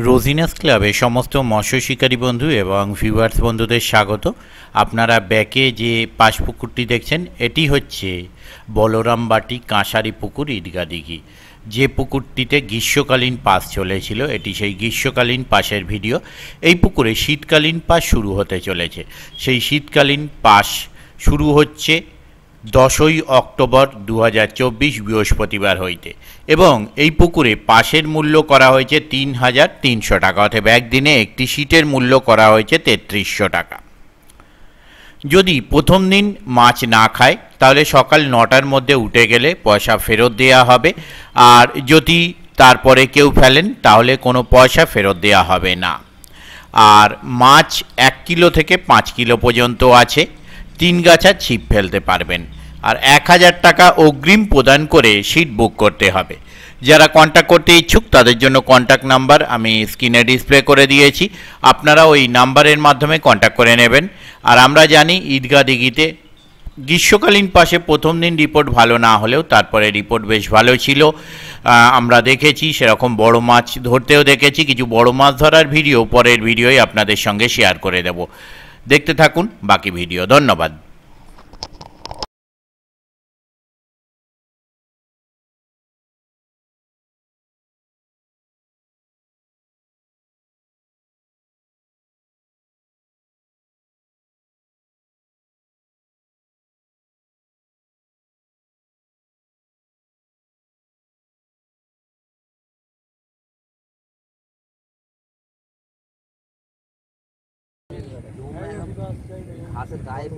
রোজিনাস ক্লাবে সমস্ত মৎস্য শিকারী বন্ধু এবং ভিউয়ার্স বন্ধুদের স্বাগত। আপনারা ব্যাকে যে পাশ পুকুরটি দেখছেন এটি হচ্ছে বলরামবাটি কাঁসারি পুকুর ঈদগাহ দিঘি। যে পুকুরটিতে গ্রীষ্মকালীন পাস চলেছিল, এটি সেই গ্রীষ্মকালীন পাসের ভিডিও। এই পুকুরে শীতকালীন পাস শুরু হতে চলেছে। সেই শীতকালীন পাস শুরু হচ্ছে 10ই অক্টোবর 2024 বৃহস্পতিবার হইতে, এবং এই পুকুরে পাসের মূল্য করা হয়েছে 3,300 টাকা, অর্থাৎ একদিনে একটি সিটের মূল্য করা হয়েছে 3300 টাকা। যদি প্রথম দিন মাছ না খায় তাহলে সকাল 9টার মধ্যে উঠে গেলে পয়সা ফেরত দেওয়া হবে, আর যদি তারপরে কেউ ফেলেন তাহলে কোনো পয়সা ফেরত দেওয়া হবে না। আর মাছ 1 কিলো থেকে 5 কিলো পর্যন্ত আছে। 3 গাছা ছিপ ফেলতে পারবেন, আর 1000 টাকা অগ্রিম প্রদান করে সিট বুক করতে হবে। যারা কন্ট্যাক্ট করতে ইচ্ছুক তাদের জন্য কন্ট্যাক্ট নাম্বার আমি স্ক্রিনে ডিসপ্লে করে দিয়েছি, আপনারা ওই নাম্বারের মাধ্যমে কন্ট্যাক্ট করে নেবেন। আর আমরা জানি ঈদগাহ দিঘিতে গ্রীষ্মকালীন পাশে প্রথম দিন রিপোর্ট ভালো না হলেও তারপরে রিপোর্ট বেশ ভালো ছিল। আমরা দেখেছি, সেরকম বড় মাছ ধরতেও দেখেছি। কিছু বড় মাছ ধরার ভিডিও পরের ভিডিওই আপনাদের সঙ্গে শেয়ার করে দেব। দেখতে থাকুন বাকি ভিডিও। ধন্যবাদ। হাতের গায়ে